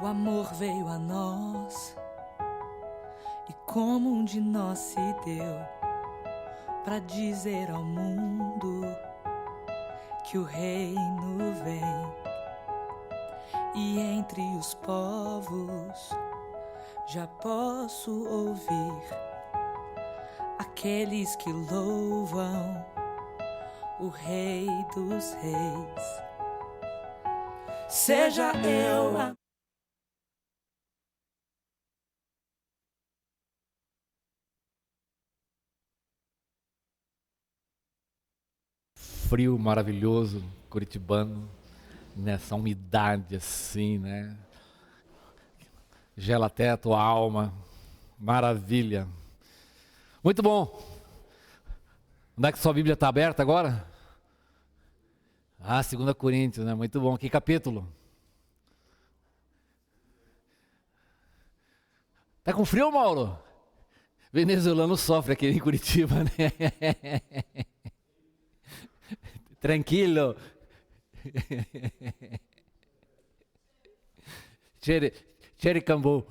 O amor veio a nós e como um de nós se deu para dizer ao mundo que o reino vem. E entre os povos já posso ouvir aqueles que louvam o Rei dos Reis. Seja eu a frio maravilhoso, curitibano, nessa umidade assim, né? Gela até a tua alma, maravilha. Muito bom. Onde é que sua Bíblia está aberta agora? 2 Coríntios, né? Muito bom. Que capítulo? Tá com frio, Mauro? Venezuelano sofre aqui em Curitiba, né? Tranquilo. Xericambu.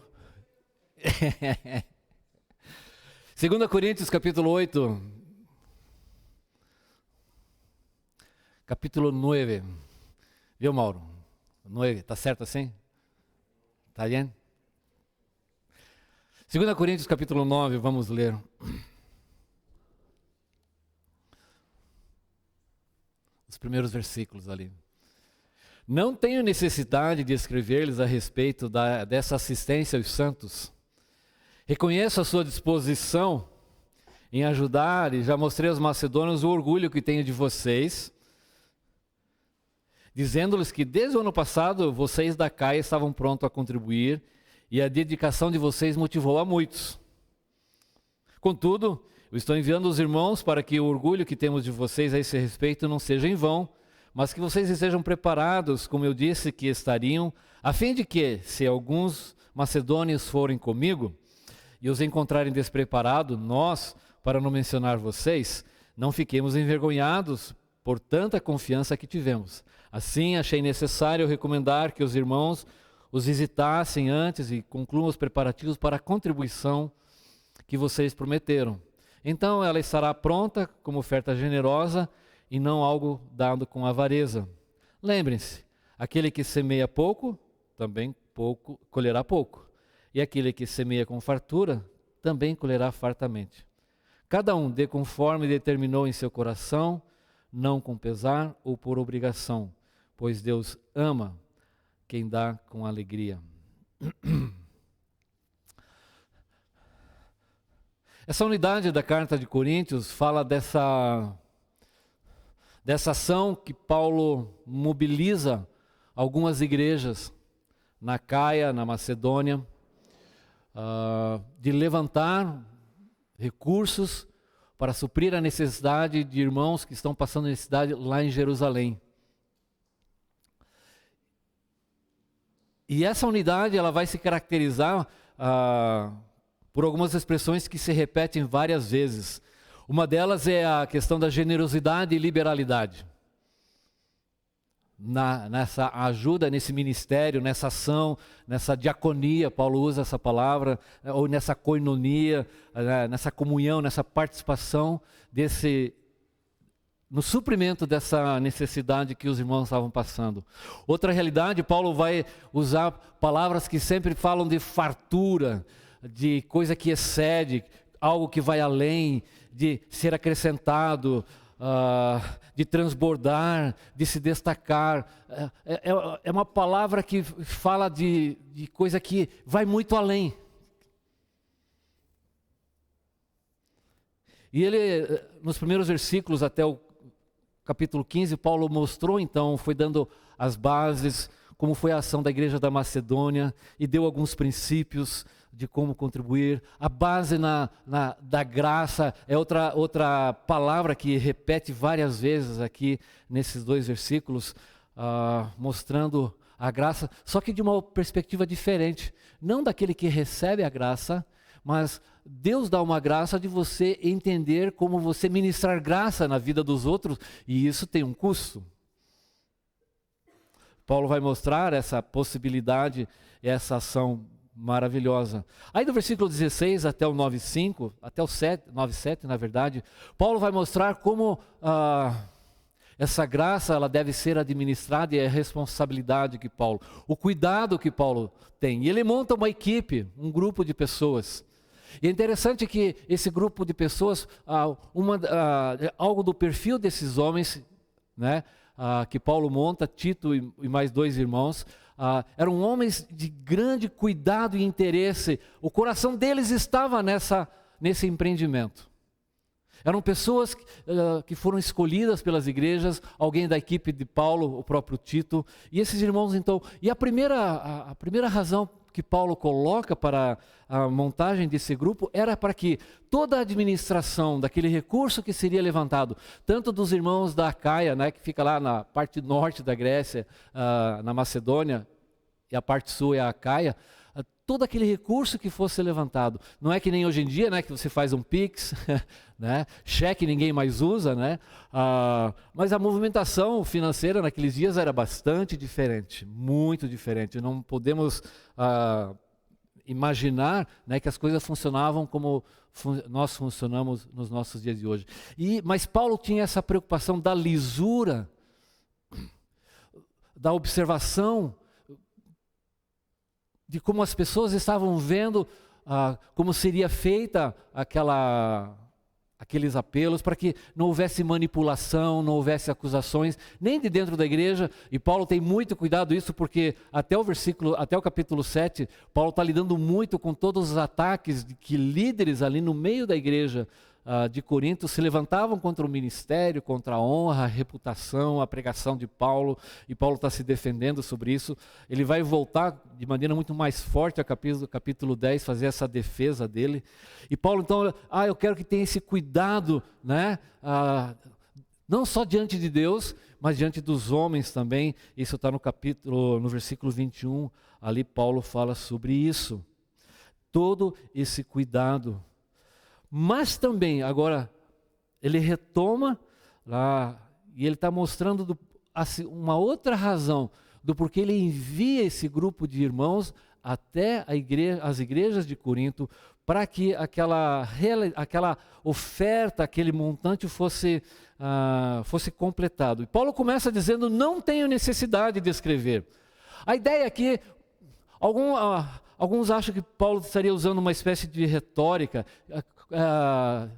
2 Coríntios capítulo 8. Capítulo 9. Viu, Mauro? 9, tá certo assim? Tá bem? 2 Coríntios capítulo 9, vamos ler. Os primeiros versículos ali. Não tenho necessidade de escrever-lhes a respeito dessa assistência aos santos. Reconheço a sua disposição em ajudar e já mostrei aos macedônios o orgulho que tenho de vocês, dizendo-lhes que desde o ano passado vocês da Caia estavam prontos a contribuir e a dedicação de vocês motivou a muitos. Contudo, eu estou enviando os irmãos para que o orgulho que temos de vocês a esse respeito não seja em vão, mas que vocês estejam preparados, como eu disse que estariam, a fim de que, se alguns macedônios forem comigo e os encontrarem despreparados, nós, para não mencionar vocês, não fiquemos envergonhados por tanta confiança que tivemos. Assim, achei necessário recomendar que os irmãos os visitassem antes e concluam os preparativos para a contribuição que vocês prometeram. Então ela estará pronta como oferta generosa e não algo dado com avareza. Lembrem-se, aquele que semeia pouco, também pouco colherá pouco. E aquele que semeia com fartura, também colherá fartamente. Cada um dê conforme determinou em seu coração, não com pesar ou por obrigação, pois Deus ama quem dá com alegria. Essa unidade da carta de Coríntios fala dessa ação que Paulo mobiliza algumas igrejas na Caia, na Macedônia, de levantar recursos para suprir a necessidade de irmãos que estão passando necessidade lá em Jerusalém. E essa unidade ela vai se caracterizar por algumas expressões que se repetem várias vezes. Uma delas é a questão da generosidade e liberalidade. Nessa ajuda, nesse ministério, nessa ação, nessa diaconia, Paulo usa essa palavra, ou nessa koinonia, nessa comunhão, nessa participação no suprimento dessa necessidade que os irmãos estavam passando. Outra realidade, Paulo vai usar palavras que sempre falam de fartura, de coisa que excede, algo que vai além, de ser acrescentado, de transbordar, de se destacar. É uma palavra que fala de coisa que vai muito além. E ele, nos primeiros versículos até o capítulo 15, Paulo mostrou então, foi dando as bases, como foi a ação da igreja da Macedônia, e deu alguns princípios de como contribuir. A base da graça é outra palavra que repete várias vezes aqui nesses 2 versículos, mostrando a graça, só que de uma perspectiva diferente. Não daquele que recebe a graça, mas Deus dá uma graça de você entender como você ministrar graça na vida dos outros, e isso tem um custo. Paulo vai mostrar essa possibilidade, essa ação maravilhosa. Aí do versículo 16 até o 9:5, até o 9:7, na verdade, Paulo vai mostrar como essa graça ela deve ser administrada e a responsabilidade que Paulo, o cuidado que Paulo tem. E ele monta uma equipe, um grupo de pessoas. E é interessante que esse grupo de pessoas, algo do perfil desses homens, né, que Paulo monta, Tito e mais 2 irmãos, eram homens de grande cuidado e interesse. O coração deles estava nesse empreendimento. Eram pessoas que foram escolhidas pelas igrejas, alguém da equipe de Paulo, o próprio Tito. E esses irmãos então, e a primeira razão que Paulo coloca para a montagem desse grupo era para que toda a administração daquele recurso que seria levantado, tanto dos irmãos da Acaia, né, que fica lá na parte norte da Grécia, na Macedônia, e a parte sul é a Acaia, todo aquele recurso que fosse levantado. Não é que nem hoje em dia, né, que você faz um Pix, né, cheque ninguém mais usa, né, mas a movimentação financeira naqueles dias era bastante diferente, muito diferente. Não podemos imaginar, né, que as coisas funcionavam como nós funcionamos nos nossos dias de hoje. Mas Paulo tinha essa preocupação da lisura, da observação, de como as pessoas estavam vendo como seria feita aqueles apelos, para que não houvesse manipulação, não houvesse acusações, nem de dentro da igreja. E Paulo tem muito cuidado isso, porque até o capítulo 7, Paulo está lidando muito com todos os ataques que líderes ali no meio da igreja de Corinto se levantavam contra o ministério, contra a honra, a reputação, a pregação de Paulo, e Paulo está se defendendo sobre isso. Ele vai voltar de maneira muito mais forte ao capítulo 10, fazer essa defesa dele. E Paulo então, eu quero que tenha esse cuidado, né? Não só diante de Deus, mas diante dos homens também. Isso está no versículo 21, ali Paulo fala sobre isso. Todo esse cuidado. Mas também, agora, ele retoma lá, e ele está mostrando uma outra razão do porquê ele envia esse grupo de irmãos até as igrejas de Corinto, para que aquela oferta, aquele montante fosse completado. E Paulo começa dizendo, não tenho necessidade de escrever. A ideia aqui, alguns acham que Paulo estaria usando uma espécie de retórica,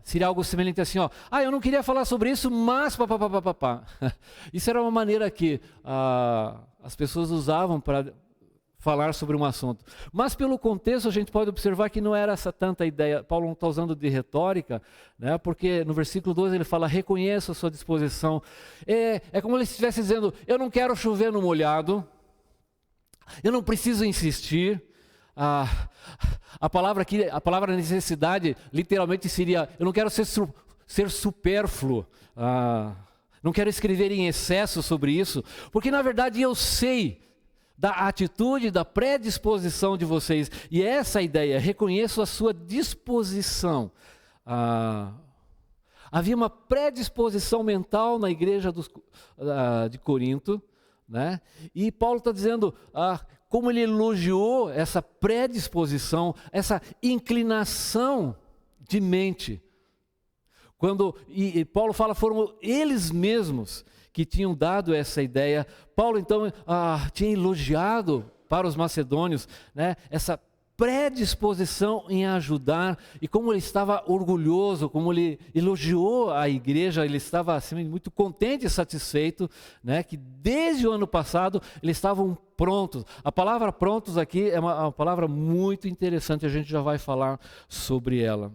seria algo semelhante assim, eu não queria falar sobre isso, mas papapá. Isso era uma maneira que as pessoas usavam para falar sobre um assunto. Mas pelo contexto a gente pode observar que não era essa tanta ideia. Paulo não está usando de retórica, né? Porque no versículo 12 ele fala, reconheço a sua disposição. É como ele estivesse dizendo, eu não quero chover no molhado, eu não preciso insistir. A palavra necessidade literalmente seria, eu não quero ser supérfluo, não quero escrever em excesso sobre isso, porque na verdade eu sei da atitude, da predisposição de vocês, e essa ideia, reconheço a sua disposição. Havia uma predisposição mental na igreja de Corinto, né? E Paulo está dizendo, como ele elogiou essa predisposição, essa inclinação de mente. E Paulo fala, foram eles mesmos que tinham dado essa ideia. Paulo então tinha elogiado para os macedônios, né, essa predisposição em ajudar, e como ele estava orgulhoso, como ele elogiou a igreja, ele estava assim, muito contente e satisfeito, né, que desde o ano passado eles estavam prontos. A palavra prontos aqui é uma palavra muito interessante, a gente já vai falar sobre ela.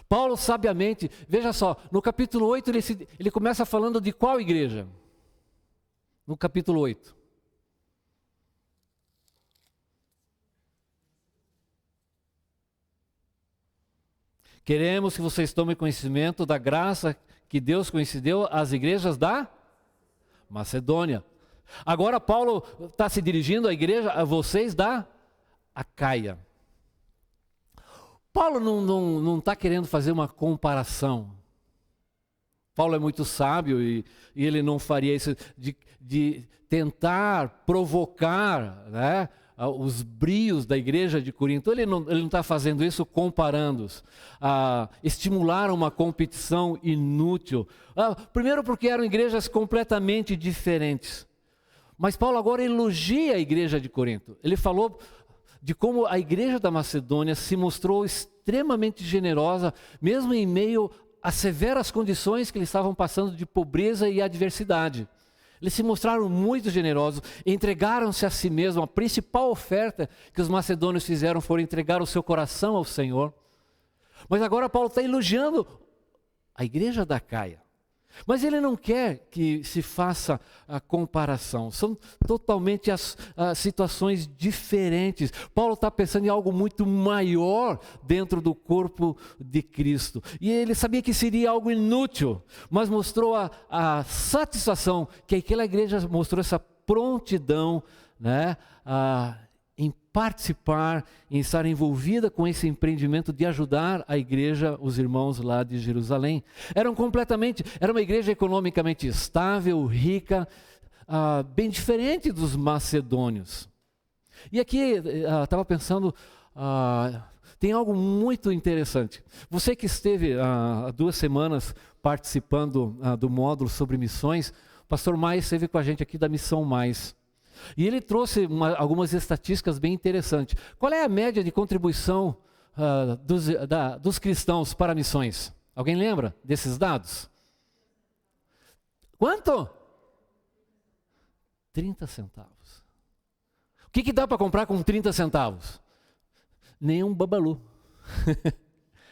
Paulo sabiamente, veja só, no capítulo 8 ele começa falando de qual igreja? No capítulo 8. Queremos que vocês tomem conhecimento da graça que Deus concedeu às igrejas da Macedônia. Agora Paulo está se dirigindo à igreja, a vocês da Acaia. Paulo não está querendo fazer uma comparação. Paulo é muito sábio e ele não faria isso de tentar provocar, né, os brios da igreja de Corinto. Ele não está fazendo isso comparando-os, estimular uma competição inútil. Primeiro porque eram igrejas completamente diferentes. Mas Paulo agora elogia a igreja de Corinto. Ele falou de como a igreja da Macedônia se mostrou extremamente generosa, mesmo em meio às severas condições que eles estavam passando de pobreza e adversidade. Eles se mostraram muito generosos, entregaram-se a si mesmos. A principal oferta que os macedônios fizeram foi entregar o seu coração ao Senhor. Mas agora Paulo está elogiando a igreja da Caia. Mas ele não quer que se faça a comparação. São totalmente as situações diferentes. Paulo está pensando em algo muito maior dentro do corpo de Cristo. E ele sabia que seria algo inútil, mas mostrou a satisfação que aquela igreja mostrou, essa prontidão, né, em participar, em estar envolvida com esse empreendimento de ajudar a igreja, os irmãos lá de Jerusalém. Era uma igreja economicamente estável, rica, bem diferente dos macedônios. E aqui, estava pensando, tem algo muito interessante. Você que esteve há 2 semanas participando do módulo sobre missões, o pastor Mais esteve com a gente aqui da Missão Mais. E ele trouxe algumas estatísticas bem interessantes. Qual é a média de contribuição dos cristãos para missões? Alguém lembra desses dados? Quanto? 30 centavos. O que dá para comprar com 30 centavos? Nenhum babalu.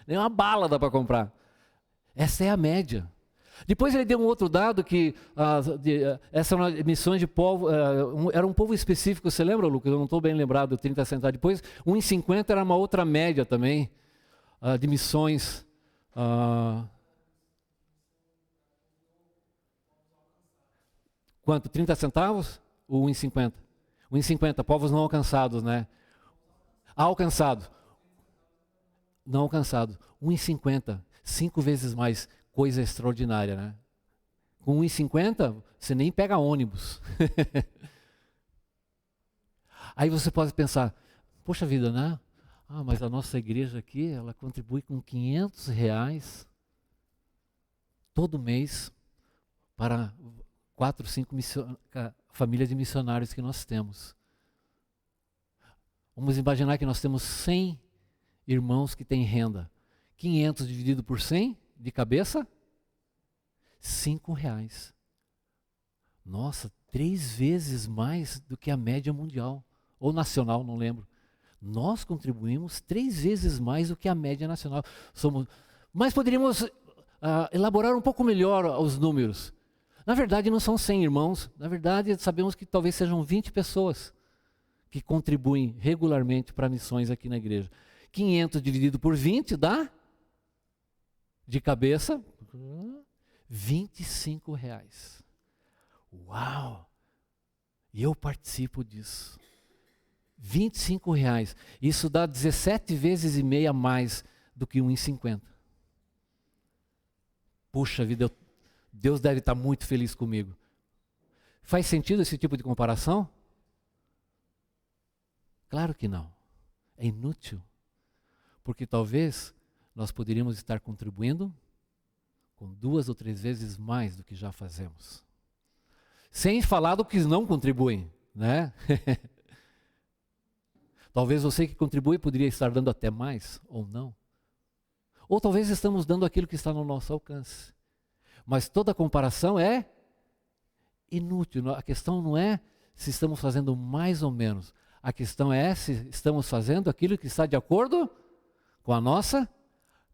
Nenhuma bala dá para comprar. Essa é a média. Depois ele deu um outro dado que essas missões de povo, era um povo específico. Você lembra, Lucas? Eu não estou bem lembrado, 30 centavos. Depois, 1,50 era uma outra média também de missões. Quanto? 30 centavos? Ou 1,50? 1,50, povos não alcançados, né? Alcançado. Não alcançado. 1,50, 5 vezes mais. Coisa extraordinária, né? Com 1,50, você nem pega ônibus. Aí você pode pensar, poxa vida, né? Mas a nossa igreja aqui, ela contribui com R$500 todo mês para 4, 5 famílias de missionários que nós temos. Vamos imaginar que nós temos 100 irmãos que têm renda. 500 dividido por 100, de cabeça, R$5. Nossa, 3 vezes mais do que a média mundial, ou nacional, não lembro. Nós contribuímos 3 vezes mais do que a média nacional. Mas poderíamos elaborar um pouco melhor os números. Na verdade, não são 100 irmãos. Na verdade, sabemos que talvez sejam 20 pessoas que contribuem regularmente para missões aqui na igreja. 500 dividido por 20 dá, de cabeça, R$25. Uau! E eu participo disso. R$25. Isso dá 17 vezes e meia mais do que 1,50. Puxa vida, Deus deve estar muito feliz comigo. Faz sentido esse tipo de comparação? Claro que não. É inútil. Porque talvez nós poderíamos estar contribuindo com 2 ou 3 vezes mais do que já fazemos. Sem falar do que não contribuem, né? Talvez você que contribui poderia estar dando até mais, ou não. Ou talvez estamos dando aquilo que está no nosso alcance. Mas toda comparação é inútil. A questão não é se estamos fazendo mais ou menos. A questão é se estamos fazendo aquilo que está de acordo com a nossa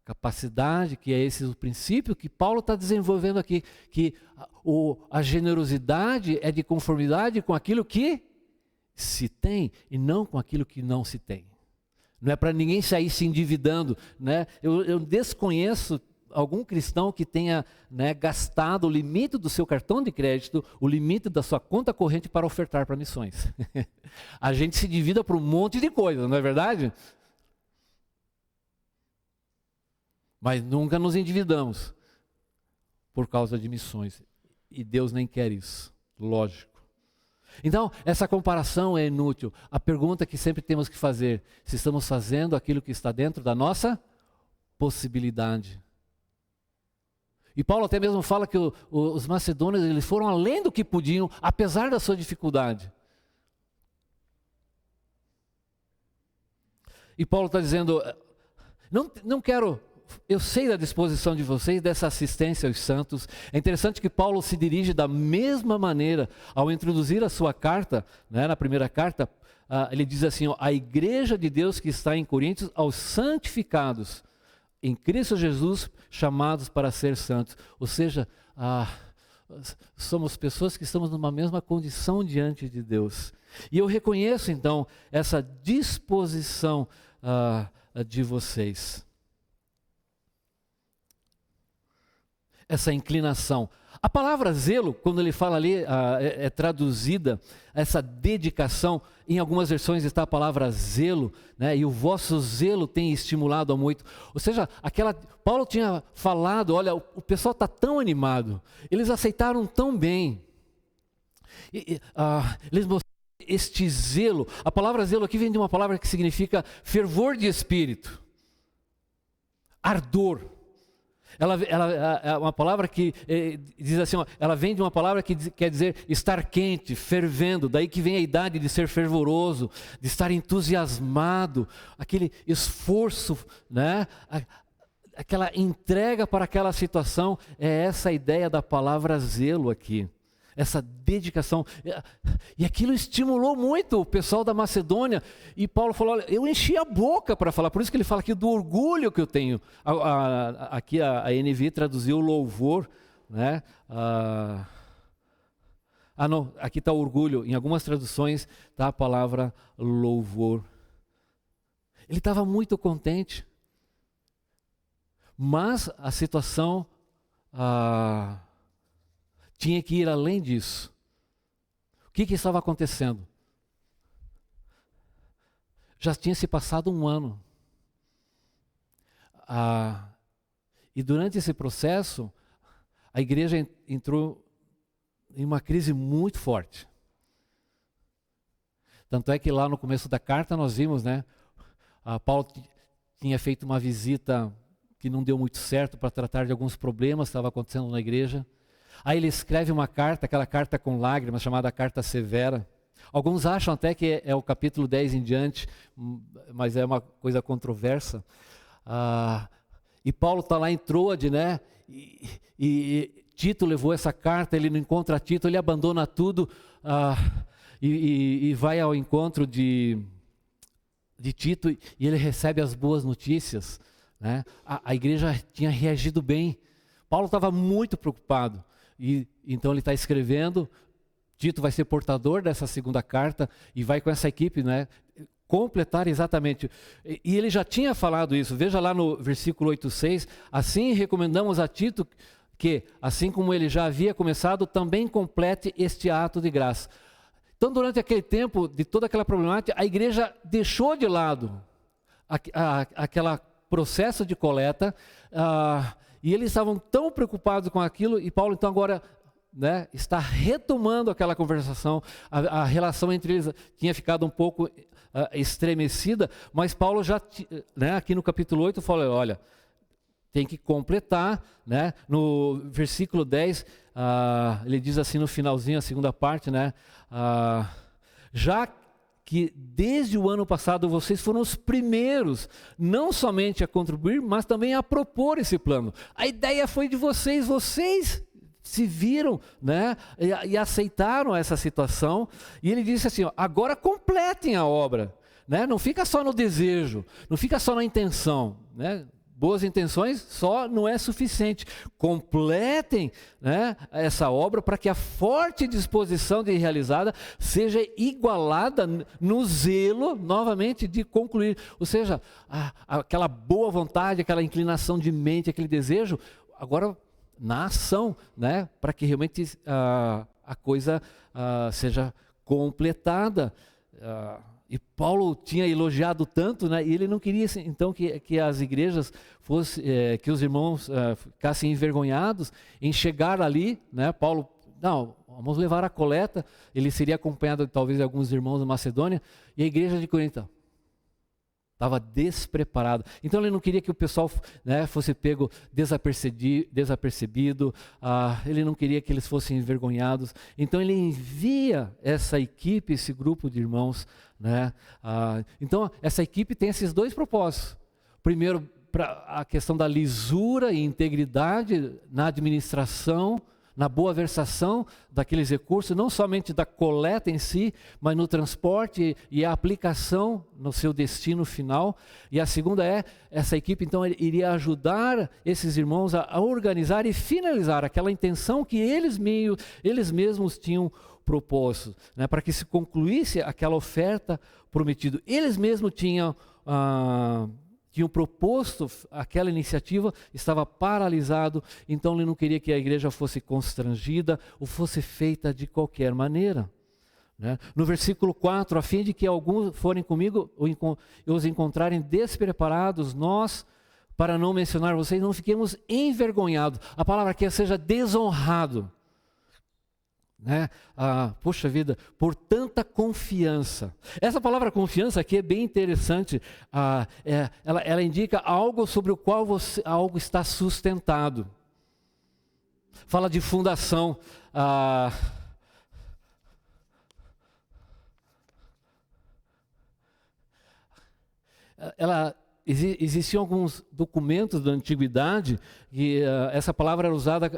capacidade, que é esse o princípio que Paulo está desenvolvendo aqui, que a generosidade é de conformidade com aquilo que se tem e não com aquilo que não se tem. Não é para ninguém sair se endividando, né? Eu desconheço algum cristão que tenha, né, gastado o limite do seu cartão de crédito, o limite da sua conta corrente para ofertar para missões. A gente se endivida por um monte de coisa, não é verdade? Mas nunca nos endividamos. por causa de missões. E Deus nem quer isso, lógico. Então, essa comparação é inútil. A pergunta que sempre temos que fazer, se estamos fazendo aquilo que está dentro da nossa possibilidade. E Paulo até mesmo fala que os macedônios eles foram além do que podiam, apesar da sua dificuldade. E Paulo está dizendo, não quero, eu sei da disposição de vocês, dessa assistência aos santos. É interessante que Paulo se dirige da mesma maneira ao introduzir a sua carta, né, na primeira carta, ele diz assim, ó, a igreja de Deus que está em Coríntios, aos santificados, em Cristo Jesus, chamados para ser santos. Ou seja, somos pessoas que estamos numa mesma condição diante de Deus. E eu reconheço então essa disposição de vocês. Essa inclinação. A palavra zelo, quando ele fala ali, é traduzida, essa dedicação, em algumas versões está a palavra zelo, né? E o vosso zelo tem estimulado muito. Ou seja, Paulo tinha falado, olha, o pessoal está tão animado, eles aceitaram tão bem, eles mostraram este zelo. A palavra zelo aqui vem de uma palavra que significa fervor de espírito, ardor. Ela é uma palavra que diz assim, ó, ela vem de uma palavra que quer dizer estar quente, fervendo, daí que vem a idade de ser fervoroso, de estar entusiasmado, aquele esforço, né? Aquela entrega para aquela situação, é essa a ideia da palavra zelo aqui. Essa dedicação, e aquilo estimulou muito o pessoal da Macedônia, e Paulo falou, olha, eu enchi a boca para falar, por isso que ele fala aqui do orgulho que eu tenho. Aqui a NVI traduziu louvor, né? Não, aqui está orgulho, em algumas traduções está a palavra louvor. Ele estava muito contente, mas a situação tinha que ir além disso. O que estava acontecendo? Já tinha se passado um ano. E durante esse processo, a igreja entrou em uma crise muito forte. Tanto é que lá no começo da carta nós vimos, né? Paulo tinha feito uma visita que não deu muito certo para tratar de alguns problemas que estavam acontecendo na igreja. Aí ele escreve uma carta, aquela carta com lágrimas, chamada Carta Severa. Alguns acham até que é o capítulo 10 em diante, mas é uma coisa controversa. E Paulo está lá em Troade, né? E Tito levou essa carta, ele não encontra Tito, ele abandona tudo e vai ao encontro de Tito e ele recebe as boas notícias, né? A igreja tinha reagido bem. Paulo estava muito preocupado. E então ele está escrevendo, Tito vai ser portador dessa segunda carta e vai com essa equipe, né, completar exatamente. E ele já tinha falado isso, veja lá no versículo 8:6, assim recomendamos a Tito que, assim como ele já havia começado, também complete este ato de graça. Então, durante aquele tempo, de toda aquela problemática, a igreja deixou de lado aquele processo de coleta, e eles estavam tão preocupados com aquilo, e Paulo então agora, né, está retomando aquela conversação, a relação entre eles tinha ficado um pouco estremecida, mas Paulo já, né, aqui no capítulo 8, fala, olha, tem que completar, né, no versículo 10, ele diz assim no finalzinho, a segunda parte, né, já que desde o ano passado vocês foram os primeiros, não somente a contribuir, mas também a propor esse plano. A ideia foi de vocês se viram, né, e aceitaram essa situação, e ele disse assim, ó, agora completem a obra, né, não fica só no desejo, não fica só na intenção, né, boas intenções só não é suficiente, completem, né, essa obra para que a forte disposição de realizada seja igualada no zelo, novamente, de concluir, ou seja, aquela boa vontade, aquela inclinação de mente, aquele desejo, agora na ação, né, para que realmente a coisa seja completada. E Paulo tinha elogiado tanto, né? E ele não queria então que as igrejas fossem, que os irmãos ficassem envergonhados em chegar ali, né? Paulo, não, vamos levar a coleta. Ele seria acompanhado talvez de alguns irmãos da Macedônia, e a igreja de Corinto estava despreparado. Então ele não queria que o pessoal, né, fosse pego desapercebido, ele não queria que eles fossem envergonhados. Então ele envia essa equipe, esse grupo de irmãos, né? Então essa equipe tem esses dois propósitos. Primeiro, para a questão da lisura e integridade na administração, na boa versação daqueles recursos, não somente da coleta em si, mas no transporte e a aplicação no seu destino final. E a segunda essa equipe então iria ajudar esses irmãos a organizar e finalizar aquela intenção que eles mesmos tinham proposto, né, para que se concluísse aquela oferta prometida. Eles mesmos tinham proposto aquela iniciativa, estava paralisado, então ele não queria que a igreja fosse constrangida ou fosse feita de qualquer maneira, né? No versículo 4, a fim de que alguns forem comigo e os encontrarem despreparados, nós, para não mencionar vocês, não fiquemos envergonhados. A palavra aqui seja desonrado, né? Poxa vida, por tanta confiança. Essa palavra confiança aqui é bem interessante. Ela indica algo sobre o qual algo está sustentado. Fala de fundação. Existiam alguns documentos da antiguidade que essa palavra era usada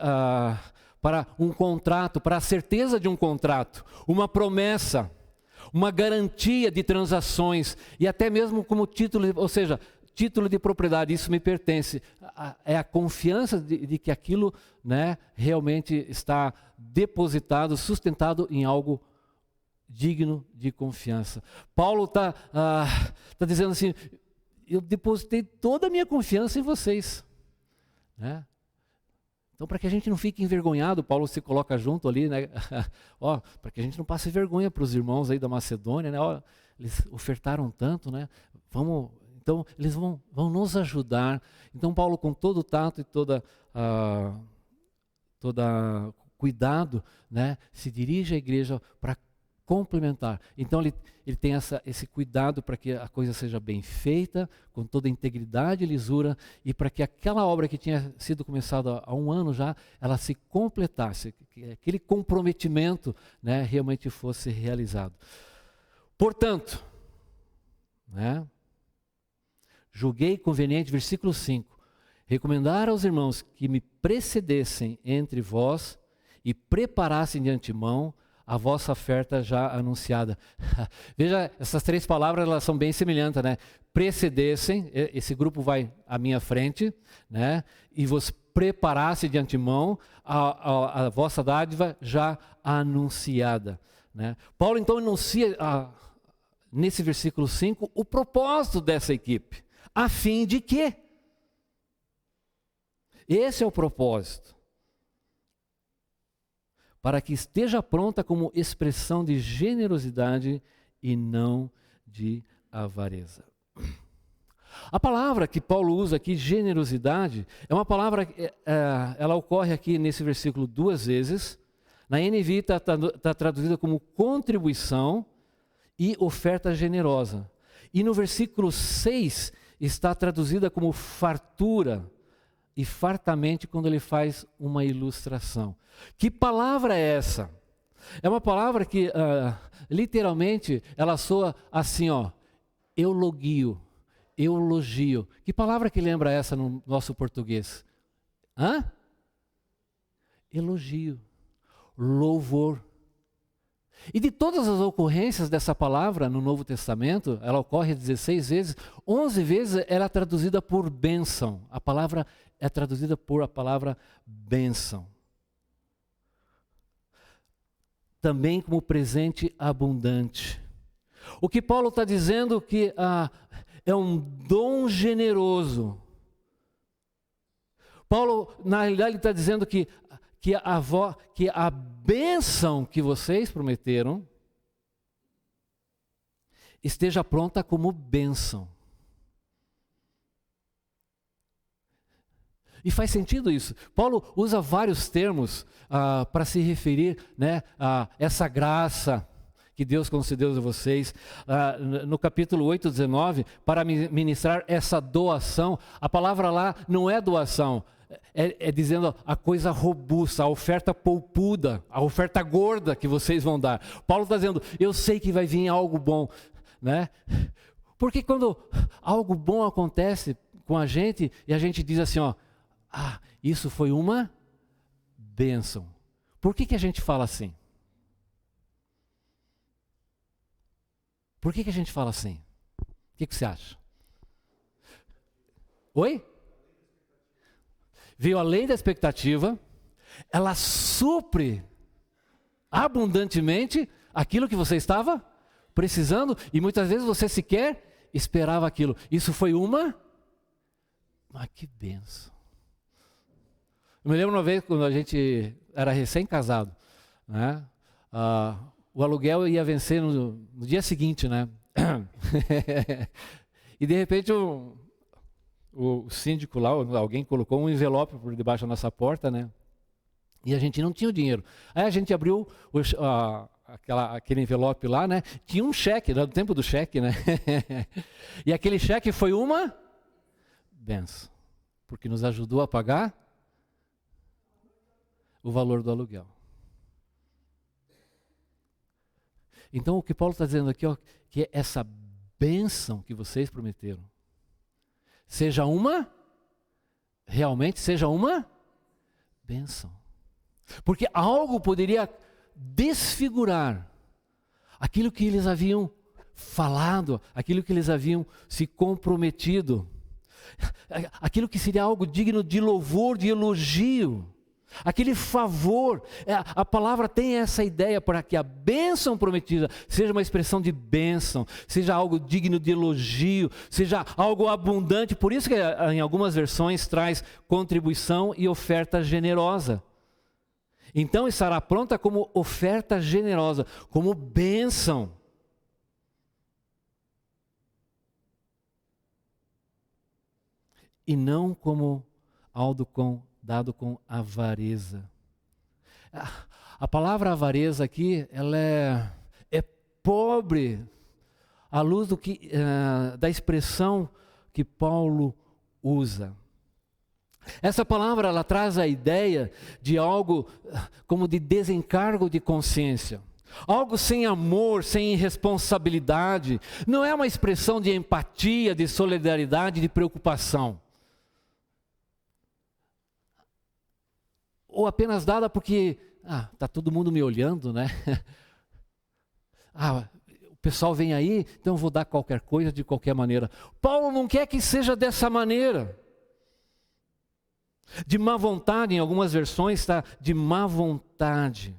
para um contrato, para a certeza de um contrato, uma promessa, uma garantia de transações e até mesmo como título, ou seja, título de propriedade, isso me pertence. É a confiança de que aquilo, né, realmente está depositado, sustentado em algo digno de confiança. Paulo está dizendo assim, eu depositei toda a minha confiança em vocês, né? Então, para que a gente não fique envergonhado, Paulo se coloca junto ali, né? Para que a gente não passe vergonha para os irmãos aí da Macedônia, né? Eles ofertaram tanto, né? Então, eles vão nos ajudar. Então, Paulo, com todo o tato e toda cuidado, né, se dirige à igreja para complementar. Então ele tem esse cuidado para que a coisa seja bem feita, com toda a integridade e lisura, e para que aquela obra que tinha sido começada há um ano já, ela se completasse, que aquele comprometimento, né, realmente fosse realizado. Portanto, né, julguei conveniente, versículo 5, recomendar aos irmãos que me precedessem entre vós e preparassem de antemão a vossa oferta já anunciada. Veja, essas três palavras, elas são bem semelhantes, né? Precedessem, esse grupo vai à minha frente, né? E vos preparasse de antemão a vossa dádiva já anunciada, né? Paulo então anuncia, nesse versículo 5, o propósito dessa equipe, a fim de que? Esse é o propósito. Para que esteja pronta como expressão de generosidade e não de avareza. A palavra que Paulo usa aqui, generosidade, é uma palavra, ela ocorre aqui nesse versículo 2 vezes. Na NVI está traduzida como contribuição e oferta generosa. E no versículo 6 está traduzida como fartura e fartamente quando ele faz uma ilustração. Que palavra é essa? É uma palavra que literalmente ela soa assim, eulogio. Que palavra que lembra essa no nosso português? Elogio, louvor. E de todas as ocorrências dessa palavra no Novo Testamento, ela ocorre 16 vezes, 11 vezes ela é traduzida por bênção. A palavra é traduzida por a palavra bênção. Também como presente abundante. O que Paulo está dizendo que é um dom generoso. Paulo, na realidade, está dizendo que a bênção que vocês prometeram, esteja pronta como bênção. E faz sentido isso. Paulo usa vários termos para se referir, né, a essa graça que Deus concedeu a vocês. No capítulo 8, 19, para ministrar essa doação, a palavra lá não é doação, é dizendo a coisa robusta, a oferta poupuda, a oferta gorda que vocês vão dar. Paulo está dizendo, eu sei que vai vir algo bom, né? Porque quando algo bom acontece com a gente, e a gente diz assim, ó, isso foi uma bênção. Por que a gente fala assim? Por que a gente fala assim? O que você acha? Oi? Veio além da expectativa, ela supre abundantemente aquilo que você estava precisando, e muitas vezes você sequer esperava aquilo. Isso foi que bênção. Eu me lembro uma vez quando a gente era recém-casado, né? O aluguel ia vencer no dia seguinte, né? E de repente o síndico lá, alguém colocou um envelope por debaixo da nossa porta, né? E a gente não tinha o dinheiro. Aí a gente abriu aquele envelope lá, né? Tinha um cheque, no tempo do cheque, né? E aquele cheque foi uma benção, porque nos ajudou a pagar o valor do aluguel. Então o que Paulo está dizendo aqui, ó, que essa bênção que vocês prometeram, realmente seja uma bênção. Porque algo poderia desfigurar aquilo que eles haviam falado, aquilo que eles haviam se comprometido, aquilo que seria algo digno de louvor, de elogio. Aquele favor, a palavra tem essa ideia para que a bênção prometida seja uma expressão de bênção, seja algo digno de elogio, seja algo abundante. Por isso que em algumas versões traz contribuição e oferta generosa. Então estará pronta como oferta generosa, como bênção. E não como algo dado com avareza. A palavra avareza aqui, ela é pobre à luz da expressão que Paulo usa. Essa palavra, ela traz a ideia de algo como de desencargo de consciência. Algo sem amor, sem responsabilidade. Não é uma expressão de empatia, de solidariedade, de preocupação. Ou apenas dada porque está todo mundo me olhando, né? O pessoal vem aí, então eu vou dar qualquer coisa de qualquer maneira. Paulo não quer que seja dessa maneira. De má vontade, em algumas versões está de má vontade.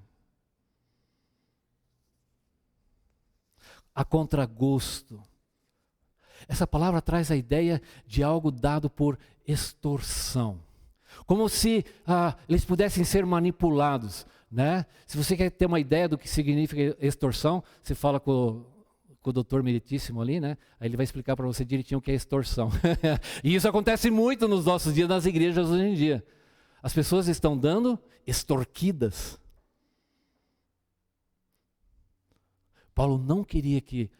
A contragosto. Essa palavra traz a ideia de algo dado por extorsão. Como se eles pudessem ser manipulados, né? Se você quer ter uma ideia do que significa extorsão, você fala com o doutor meritíssimo ali, né? Aí ele vai explicar para você direitinho o que é extorsão. E isso acontece muito nos nossos dias, nas igrejas hoje em dia. As pessoas estão dando extorquidas. Paulo não queria que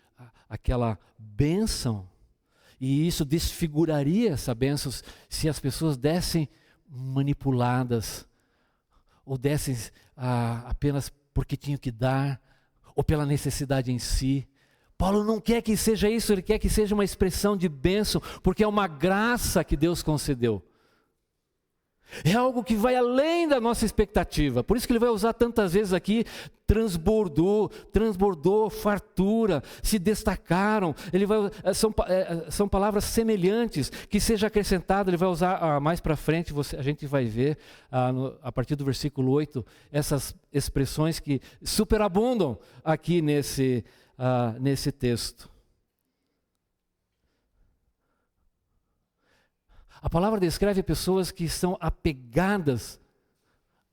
aquela bênção, e isso desfiguraria essa bênção se as pessoas dessem manipuladas, ou dessem apenas porque tinham que dar, ou pela necessidade em si. Paulo não quer que seja isso, ele quer que seja uma expressão de bênção, porque é uma graça que Deus concedeu. É algo que vai além da nossa expectativa. Por isso que ele vai usar tantas vezes aqui, transbordou, fartura, se destacaram. Ele vai, são palavras semelhantes, que seja acrescentado, ele vai usar mais para frente, a gente vai ver a partir do versículo 8, essas expressões que superabundam aqui nesse texto. A palavra descreve pessoas que estão apegadas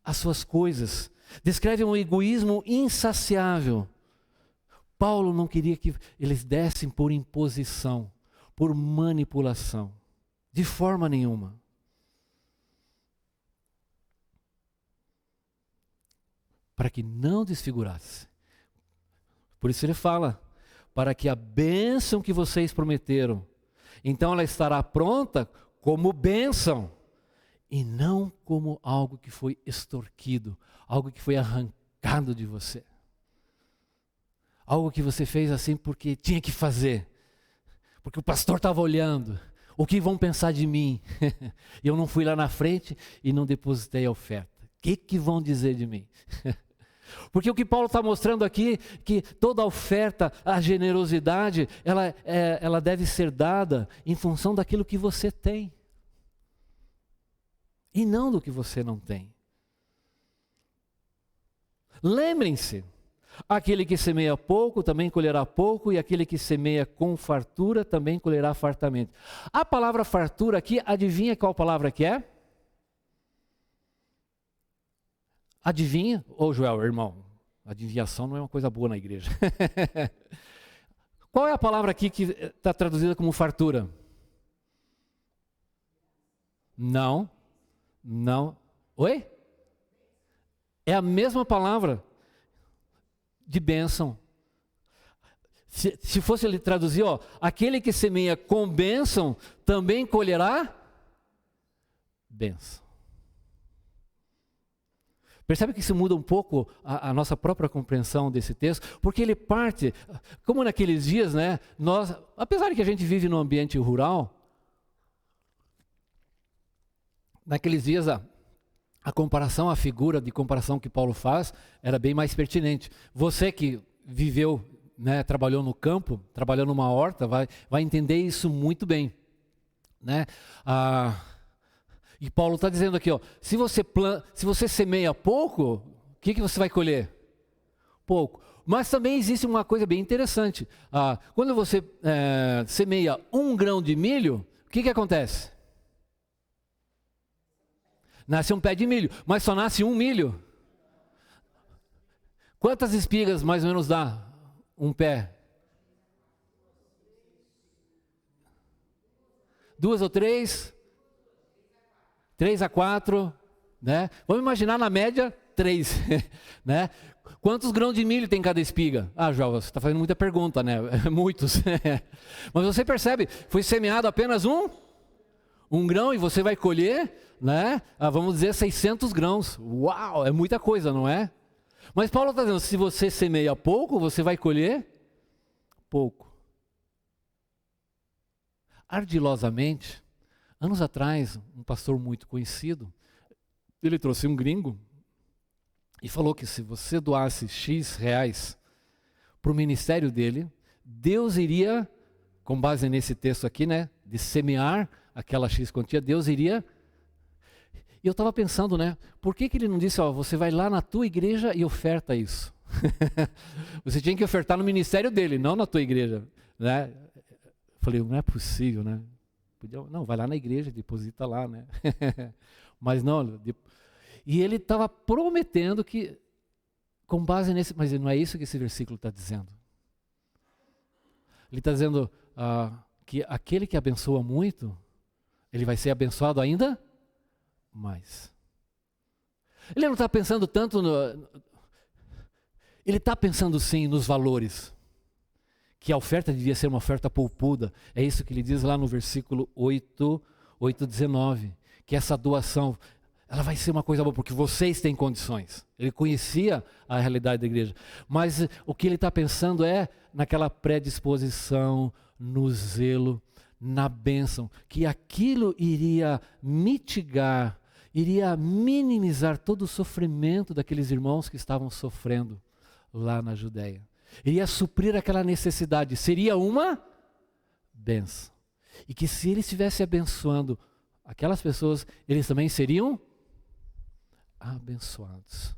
às suas coisas. Descreve um egoísmo insaciável. Paulo não queria que eles dessem por imposição, por manipulação, de forma nenhuma. Para que não desfigurasse. Por isso ele fala, para que a bênção que vocês prometeram, então ela estará pronta como bênção, e não como algo que foi extorquido, algo que foi arrancado de você. Algo que você fez assim porque tinha que fazer, porque o pastor estava olhando, o que vão pensar de mim? Eu não fui lá na frente e não depositei a oferta. O que vão dizer de mim? Porque o que Paulo está mostrando aqui, que toda a oferta, a generosidade, ela deve ser dada em função daquilo que você tem. E não do que você não tem. Lembrem-se, aquele que semeia pouco também colherá pouco, e aquele que semeia com fartura também colherá fartamente. A palavra fartura aqui, adivinha qual palavra que é? Adivinha? Ô Joel, irmão, adivinhação não é uma coisa boa na igreja. Qual é a palavra aqui que está traduzida como fartura? Não. Oi? É a mesma palavra de bênção. Se fosse ele traduzir, ó, aquele que semeia com bênção também colherá bênção. Percebe que isso muda um pouco a nossa própria compreensão desse texto? Porque ele parte, como naqueles dias, né? Nós, apesar de que a gente vive num ambiente rural, naqueles dias a comparação, a figura de comparação que Paulo faz era bem mais pertinente. Você que viveu, né, trabalhou no campo, trabalhou numa horta, vai entender isso muito bem, né? E Paulo está dizendo aqui, ó, se você semeia pouco, o que você vai colher? Pouco. Mas também existe uma coisa bem interessante. Quando você semeia 1 grão de milho, o que acontece? Nasce um pé de milho, mas só nasce 1 milho. Quantas espigas mais ou menos dá um pé? 2 ou 3? 3 a 4, né? Vamos imaginar na média 3, né? Quantos grãos de milho tem cada espiga? João, você está fazendo muita pergunta, né? Muitos. Mas você percebe, foi semeado apenas um grão e você vai colher, né? Vamos dizer 600 grãos. Uau, é muita coisa, não é? Mas Paulo está dizendo, se você semeia pouco, você vai colher pouco. Ardilosamente, anos atrás, um pastor muito conhecido, ele trouxe um gringo e falou que se você doasse X reais para o ministério dele, Deus iria, com base nesse texto aqui, né, de semear aquela X quantia, Deus iria. E eu estava pensando, né, por que ele não disse, você vai lá na tua igreja e oferta isso? Você tinha que ofertar no ministério dele, não na tua igreja, né? Falei, não é possível, né? Não, vai lá na igreja, deposita lá, né? Mas não. E ele estava prometendo que, com base nesse. Mas não é isso que esse versículo está dizendo. Ele está dizendo que aquele que abençoa muito, ele vai ser abençoado ainda mais. Ele não está pensando tanto ele está pensando sim nos valores. Que a oferta devia ser uma oferta poupuda. É isso que ele diz lá no versículo 8:19. Que essa doação, ela vai ser uma coisa boa, porque vocês têm condições. Ele conhecia a realidade da igreja. Mas o que ele está pensando é naquela predisposição, no zelo, na bênção. Que aquilo iria mitigar, iria minimizar todo o sofrimento daqueles irmãos que estavam sofrendo lá na Judéia. Iria suprir aquela necessidade, seria uma bênção. E que se ele estivesse abençoando aquelas pessoas, eles também seriam abençoados.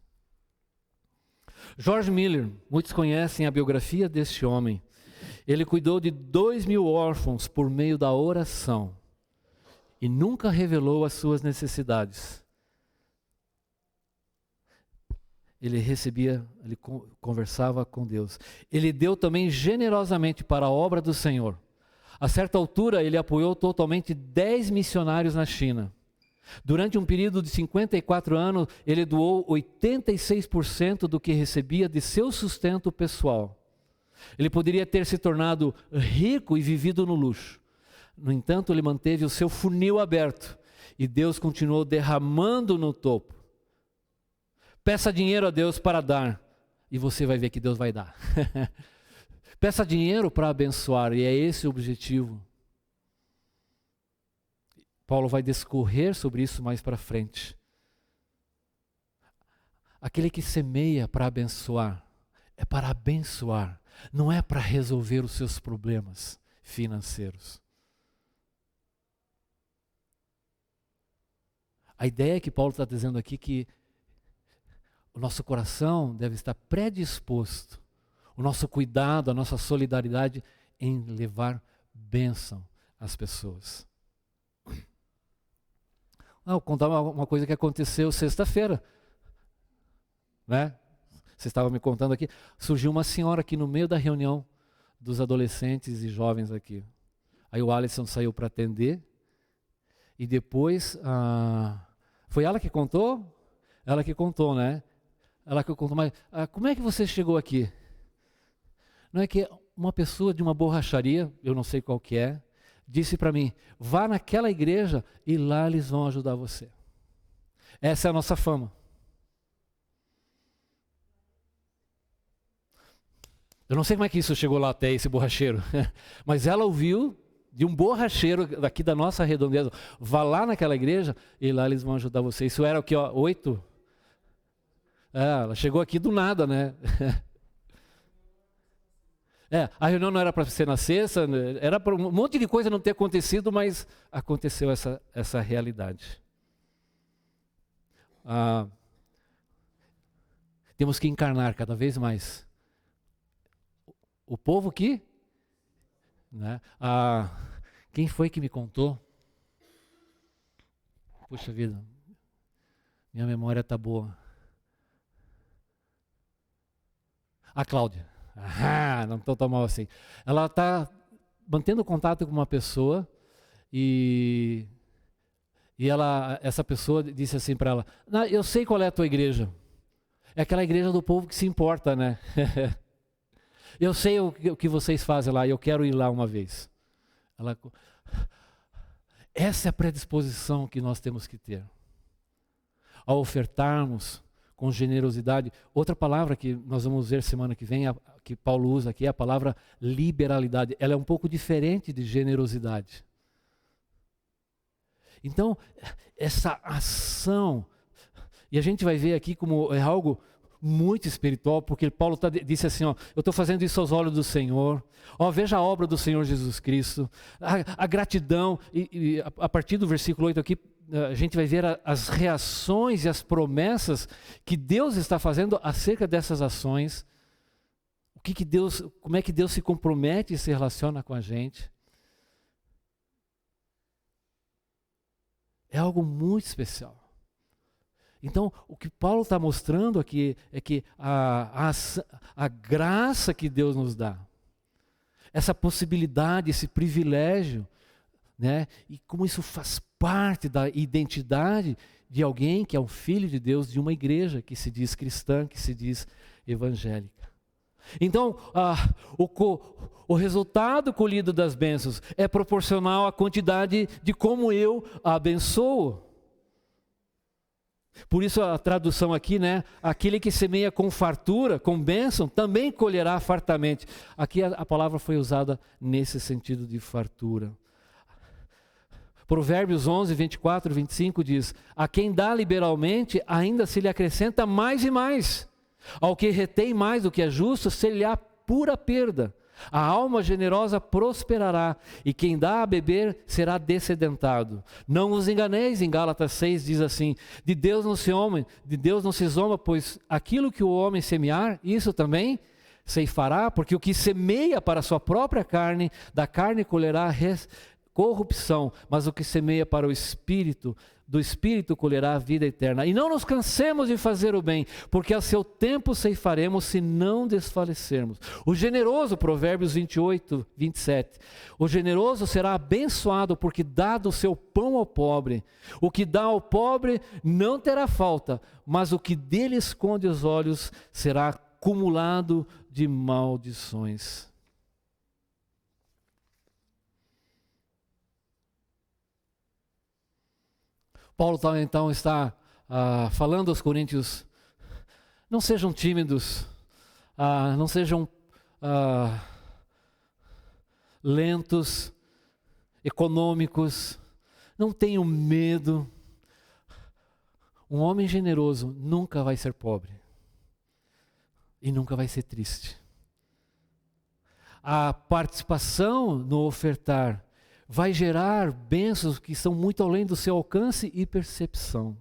George Miller, muitos conhecem a biografia deste homem. Ele cuidou de 2.000 órfãos por meio da oração e nunca revelou as suas necessidades. ele recebia, ele conversava com Deus. Ele deu também generosamente para a obra do Senhor. A certa altura, ele apoiou totalmente 10 missionários na China. Durante um período de 54 anos, ele doou 86% do que recebia de seu sustento pessoal. Ele poderia ter se tornado rico e vivido no luxo. No entanto, ele manteve o seu funil aberto e Deus continuou derramando no topo. Peça dinheiro a Deus para dar e você vai ver que Deus vai dar. Peça dinheiro para abençoar e é esse o objetivo. Paulo vai discorrer sobre isso mais para frente. Aquele que semeia para abençoar, é para abençoar, não é para resolver os seus problemas financeiros. A ideia que Paulo está dizendo aqui é que o nosso coração deve estar predisposto, o nosso cuidado, a nossa solidariedade em levar bênção às pessoas. Vou contar uma coisa que aconteceu sexta-feira, né? Você estava me contando aqui, surgiu uma senhora aqui no meio da reunião dos adolescentes e jovens aqui. Aí o Alisson saiu para atender e depois, foi ela que contou? Ela que contou, né? Ela que contou, mas como é que você chegou aqui? Não é que uma pessoa de uma borracharia, eu não sei qual que é, disse para mim, vá naquela igreja e lá eles vão ajudar você. Essa é a nossa fama. Eu não sei como é que isso chegou lá até esse borracheiro, mas ela ouviu de um borracheiro daqui da nossa redondeza, vá lá naquela igreja e lá eles vão ajudar você. Isso era o que, 8? Ela chegou aqui do nada, né? A reunião não era para ser na sexta, era para um monte de coisa não ter acontecido, mas aconteceu essa realidade. Temos que encarnar cada vez mais o povo que, né? Quem foi que me contou? Puxa vida, minha memória está boa. A Cláudia. Não estou tão mal assim. Ela está mantendo contato com uma pessoa e essa pessoa disse assim para ela, eu sei qual é a tua igreja. É aquela igreja do povo que se importa, né? Eu sei o que vocês fazem lá, eu quero ir lá uma vez. Essa é a predisposição que nós temos que ter. Ao ofertarmos com generosidade. Outra palavra que nós vamos ver semana que vem, que Paulo usa aqui, é a palavra liberalidade. Ela é um pouco diferente de generosidade. Então, essa ação, e a gente vai ver aqui como é algo muito espiritual, porque Paulo disse assim, eu estou fazendo isso aos olhos do Senhor, veja a obra do Senhor Jesus Cristo, a gratidão, e a partir do versículo 8 aqui, a gente vai ver as reações e as promessas que Deus está fazendo acerca dessas ações, como é que Deus se compromete e se relaciona com a gente. É algo muito especial. Então, o que Paulo está mostrando aqui é que a graça que Deus nos dá, essa possibilidade, esse privilégio, né? E como isso faz parte da identidade de alguém que é um filho de Deus, de uma igreja que se diz cristã, que se diz evangélica. Então, o resultado colhido das bênçãos é proporcional à quantidade de como eu abençoo. Por isso a tradução aqui, né? Aquele que semeia com fartura, com bênção, também colherá fartamente. Aqui a palavra foi usada nesse sentido de fartura. Provérbios 11, 24 e 25 diz, a quem dá liberalmente, ainda se lhe acrescenta mais e mais. Ao que retém mais do que é justo, ser-lhe-á pura perda. A alma generosa prosperará, e quem dá a beber será descedentado. Não vos enganeis, em Gálatas 6 diz assim, de Deus não se zomba, pois aquilo que o homem semear, isso também ceifará, porque o que semeia para a sua própria carne, da carne colherá corrupção, mas o que semeia para o Espírito, do Espírito colherá a vida eterna. E não nos cansemos de fazer o bem, porque a seu tempo ceifaremos se não desfalecermos. O generoso, Provérbios 28, 27. O generoso será abençoado porque dá do seu pão ao pobre. O que dá ao pobre não terá falta, mas o que dele esconde os olhos será acumulado de maldições. Paulo então está falando aos coríntios: não sejam tímidos, não sejam lentos, econômicos, não tenham medo. Um homem generoso nunca vai ser pobre e nunca vai ser triste. A participação no ofertar vai gerar bênçãos que são muito além do seu alcance e percepção.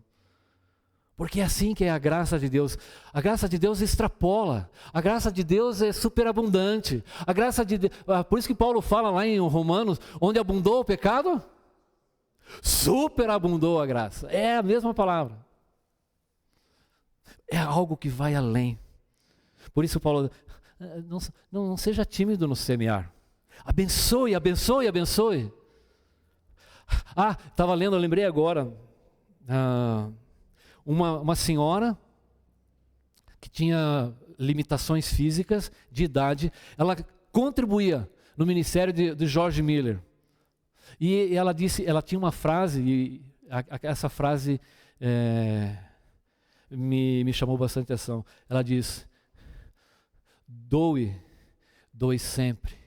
Porque é assim que é a graça de Deus. A graça de Deus extrapola. A graça de Deus é superabundante. A graça de Deus, por isso que Paulo fala lá em Romanos, onde abundou o pecado, superabundou a graça. É a mesma palavra. É algo que vai além. Por isso Paulo, não seja tímido no semear. Abençoe, abençoe, abençoe. Estava lendo, eu lembrei agora, uma senhora que tinha limitações físicas, de idade, ela contribuía no ministério de George Miller. E ela disse, ela tinha uma frase, e essa frase me chamou bastante atenção. Ela diz: doe sempre.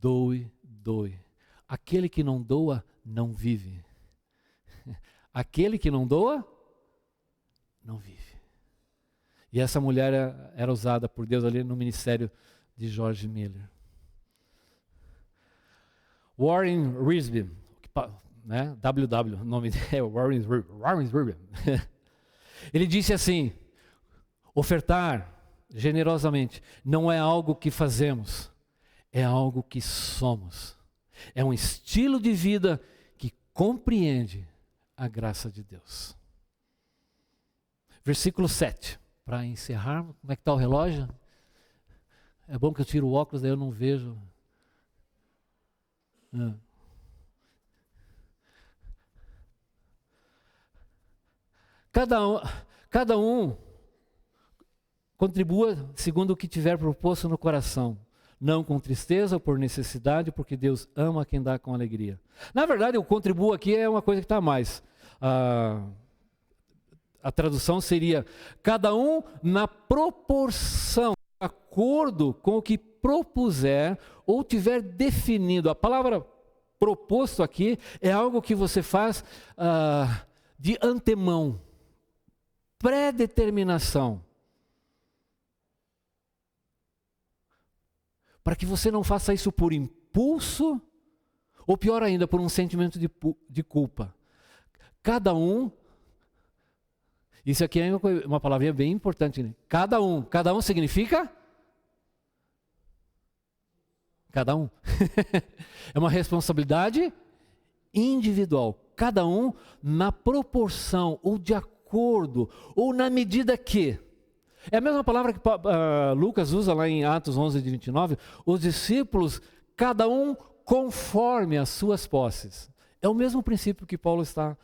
Doe. Aquele que não doa, não vive. Aquele que não doa, não vive. E essa mulher era usada por Deus ali no ministério de George Miller. Warren Wiersbe, né? WW, o nome dele é Warren Wiersbe. Ele disse assim: ofertar generosamente não é algo que fazemos, é algo que somos. É um estilo de vida que compreende a graça de Deus. Versículo 7, para encerrar. Como é que está o relógio? É bom que eu tiro o óculos, daí eu não vejo. Cada um contribua segundo o que tiver proposto no coração, não com tristeza ou por necessidade, porque Deus ama quem dá com alegria. Na verdade, o contribuo aqui é uma coisa que está a mais. A tradução seria: cada um na proporção, de acordo com o que propuser ou tiver definido. A palavra proposto aqui é algo que você faz de antemão, pré-determinação. Para que você não faça isso por impulso, ou pior ainda, por um sentimento de culpa. Cada um, isso aqui é uma palavrinha bem importante, né? Cada um significa? Cada um. É uma responsabilidade individual. Cada um na proporção, ou de acordo, ou na medida que. É a mesma palavra que Lucas usa lá em Atos 11, 29. Os discípulos, cada um conforme as suas posses. É o mesmo princípio que Paulo está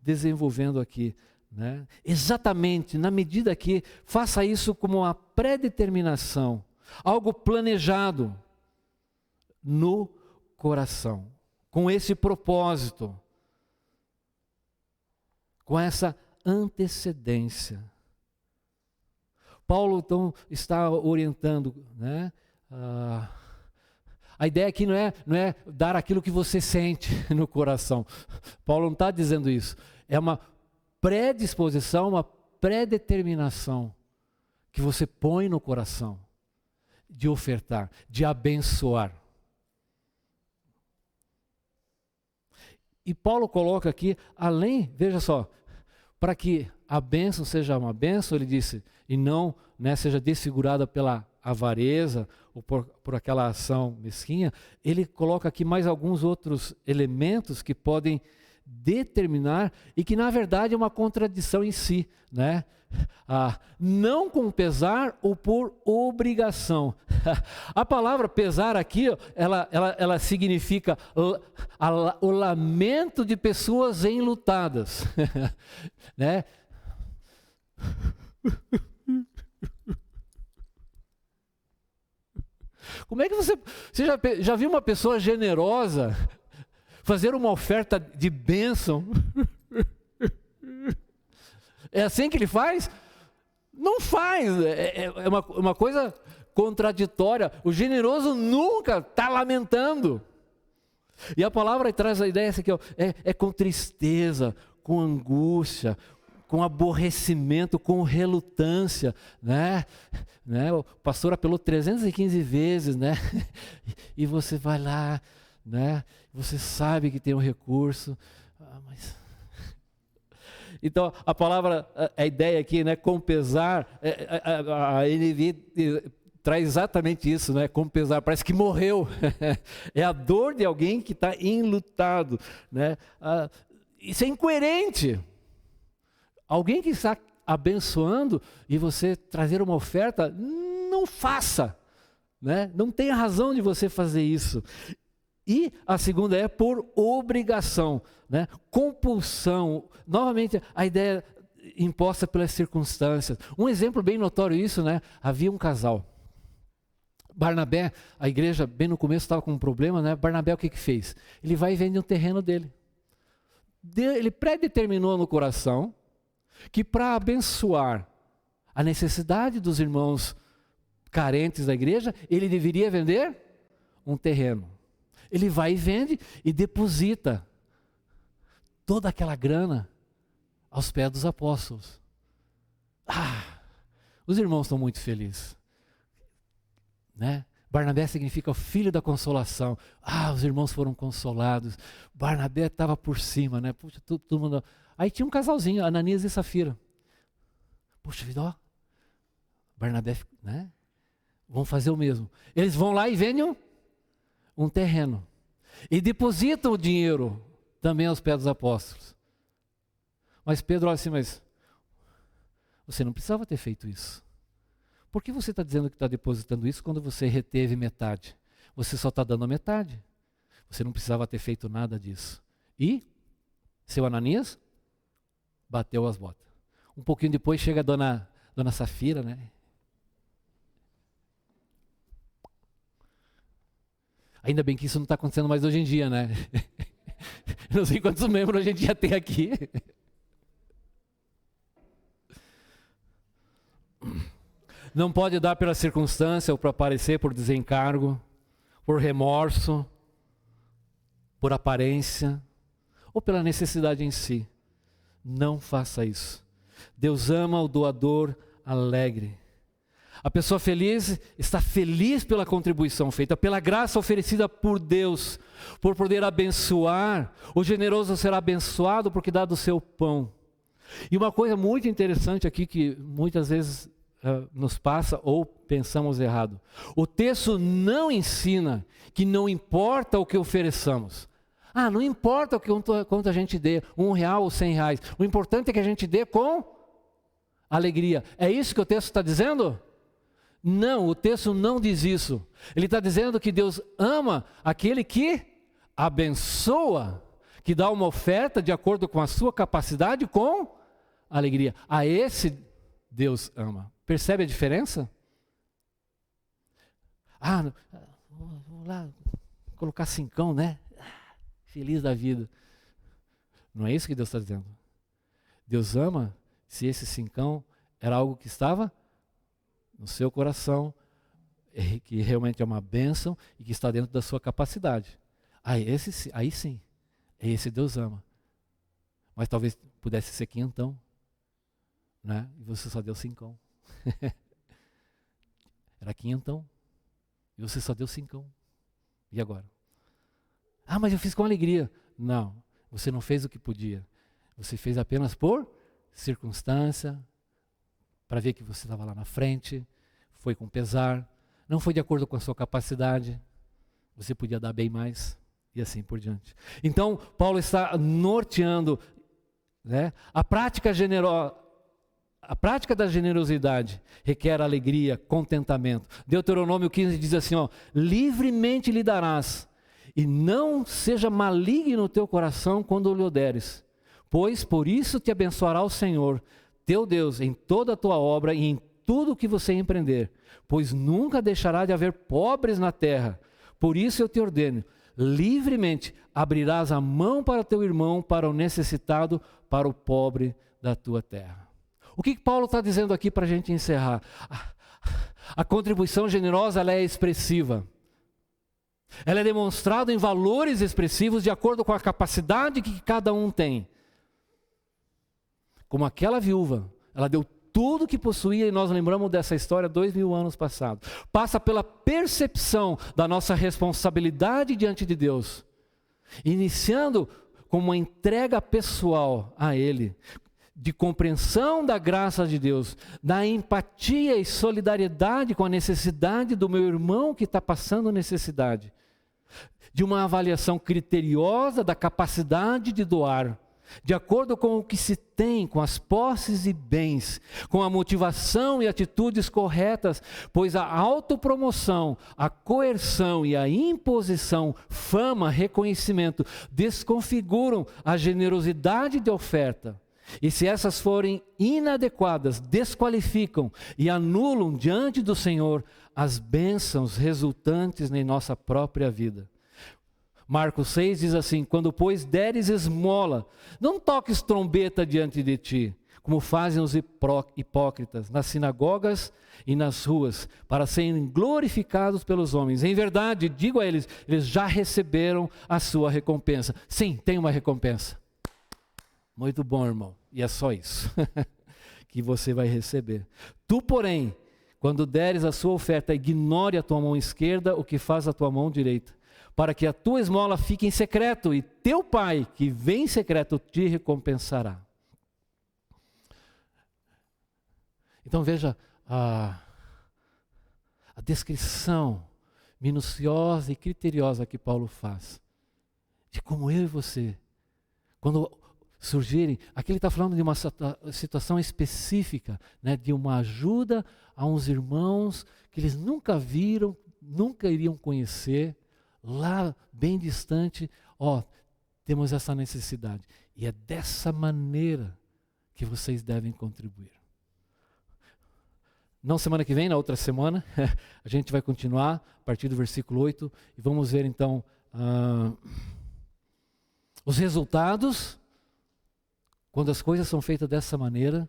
desenvolvendo aqui, né? Exatamente, na medida que faça isso como uma pré-determinação, algo planejado no coração, com esse propósito, com essa antecedência. Paulo, então, está orientando, né? A ideia aqui não é dar aquilo que você sente no coração. Paulo não está dizendo isso. É uma predisposição, uma predeterminação que você põe no coração de ofertar, de abençoar. E Paulo coloca aqui, além, veja só, para que a bênção seja uma bênção, ele disse, e não, né, seja desfigurada pela avareza ou por aquela ação mesquinha, ele coloca aqui mais alguns outros elementos que podem determinar e que na verdade é uma contradição em si, né? Não com pesar ou por obrigação. A palavra pesar aqui, ela significa o lamento de pessoas enlutadas, né? Como é que você já viu uma pessoa generosa fazer uma oferta de bênção? É assim que ele faz? Não faz, é uma coisa contraditória. O generoso nunca está lamentando. E a palavra traz a ideia essa aqui, ó, é com tristeza, com angústia, com aborrecimento, com relutância, né? O pastor apelou 315 vezes, né? E você vai lá, né? Você sabe que tem um recurso, mas... Então, a palavra, a ideia aqui, né, com pesar, a NVI traz exatamente isso, né, com pesar, parece que morreu. É a dor de alguém que está enlutado, né? Isso é incoerente. Alguém que está abençoando e você trazer uma oferta, não faça, né? Não tem razão de você fazer isso. E a segunda é por obrigação, né? Compulsão, novamente a ideia imposta pelas circunstâncias. Um exemplo bem notório isso, né? Havia um casal. Barnabé, a igreja bem no começo estava com um problema, né? Barnabé o que fez? Ele vai e vende um terreno dele. Ele predeterminou no coração que para abençoar a necessidade dos irmãos carentes da igreja, ele deveria vender um terreno. Ele vai e vende e deposita toda aquela grana aos pés dos apóstolos. Os irmãos estão muito felizes, né? Barnabé significa o filho da consolação. Os irmãos foram consolados. Barnabé estava por cima, né? Puxa, todo mundo... Aí tinha um casalzinho, Ananias e Safira. Puxa vida, ó. Barnabé, né? Vão fazer o mesmo. Eles vão lá e vendem um terreno. E depositam o dinheiro também aos pés dos apóstolos. Mas Pedro olha assim, mas você não precisava ter feito isso. Por que você está dizendo que está depositando isso quando você reteve metade? Você só está dando a metade. Você não precisava ter feito nada disso. E seu Ananias bateu as botas. Um pouquinho depois chega a dona Safira, né? Ainda bem que isso não está acontecendo mais hoje em dia, né? Não sei quantos membros a gente já tem aqui. Não pode dar pela circunstância ou para aparecer por desencargo, por remorso, por aparência ou pela necessidade em si. Não faça isso. Deus ama o doador alegre. A pessoa feliz está feliz pela contribuição feita, pela graça oferecida por Deus, por poder abençoar. O generoso será abençoado porque dá do seu pão. E uma coisa muito interessante aqui que muitas vezes nos passa ou pensamos errado. O texto não ensina que não importa o que ofereçamos. Não importa quanto a gente dê, R$1 ou R$100. O importante é que a gente dê com alegria. É isso que o texto está dizendo? Não, o texto não diz isso. Ele está dizendo que Deus ama aquele que abençoa, que dá uma oferta de acordo com a sua capacidade com alegria. A esse Deus ama. Percebe a diferença? Vou lá colocar 5, né? Feliz da vida. Não é isso que Deus está dizendo. Deus ama se esse 5 era algo que estava no seu coração, que realmente é uma bênção e que está dentro da sua capacidade. Aí sim, esse Deus ama. Mas talvez pudesse ser 500, né? E você só deu 5. Era 500 e você só deu 5. E agora? Mas eu fiz com alegria. Não, você não fez o que podia. Você fez apenas por circunstância, para ver que você estava lá na frente. foi com pesar, não foi de acordo com a sua capacidade, você podia dar bem mais, e assim por diante. Então, Paulo está norteando, né? A prática da generosidade requer alegria, contentamento. Deuteronômio 15 diz assim, livremente lhe darás, e não seja maligno o teu coração quando lhe o deres, pois por isso te abençoará o Senhor, teu Deus, em toda a tua obra e em tudo o que você empreender, pois nunca deixará de haver pobres na terra. Por isso eu te ordeno, livremente abrirás a mão para teu irmão, para o necessitado, para o pobre da tua terra. O que Paulo está dizendo aqui para a gente encerrar? A contribuição generosa, ela é expressiva. Ela é demonstrada em valores expressivos de acordo com a capacidade que cada um tem. Como aquela viúva, ela deu tudo que possuía, e nós lembramos dessa história 2000 anos passados. Passa pela percepção da nossa responsabilidade diante de Deus, iniciando com uma entrega pessoal a Ele, de compreensão da graça de Deus, da empatia e solidariedade com a necessidade do meu irmão que está passando necessidade, de uma avaliação criteriosa da capacidade de doar, de acordo com o que se tem, com as posses e bens, com a motivação e atitudes corretas, pois a autopromoção, a coerção e a imposição, fama, reconhecimento, desconfiguram a generosidade de oferta. E se essas forem inadequadas, desqualificam e anulam diante do Senhor as bênçãos resultantes em nossa própria vida. Marcos 6 diz assim, quando pois deres esmola, não toques trombeta diante de ti, como fazem os hipócritas nas sinagogas e nas ruas, para serem glorificados pelos homens. Em verdade, digo a eles, eles já receberam a sua recompensa. Sim, tem uma recompensa. Muito bom, irmão. E é só isso que você vai receber. Tu, porém, quando deres a sua oferta, ignore a tua mão esquerda o que faz a tua mão direita, para que a tua esmola fique em secreto, e teu Pai, que vem em secreto, te recompensará. Então veja a descrição minuciosa e criteriosa que Paulo faz, de como eu e você, quando surgirem, aqui ele está falando de uma situação específica, né, de uma ajuda a uns irmãos que eles nunca viram, nunca iriam conhecer, lá bem distante, temos essa necessidade. E é dessa maneira que vocês devem contribuir. Não semana que vem, na outra semana, a gente vai continuar a partir do versículo 8 e vamos ver então os resultados quando as coisas são feitas dessa maneira,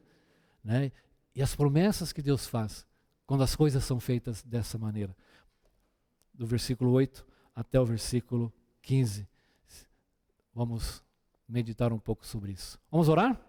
né, e as promessas que Deus faz quando as coisas são feitas dessa maneira. Do versículo 8 até o versículo 15. Vamos meditar um pouco sobre isso. Vamos orar?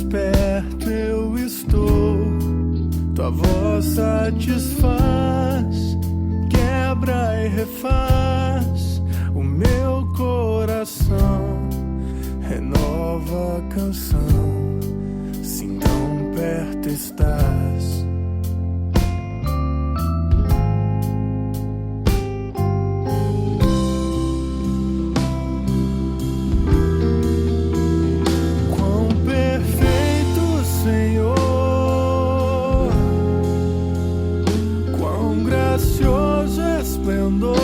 Perto eu estou, tua voz satisfaz, quebra e refaz o meu coração, renova a canção, sim, tão perto estás. Gracioso esplendor.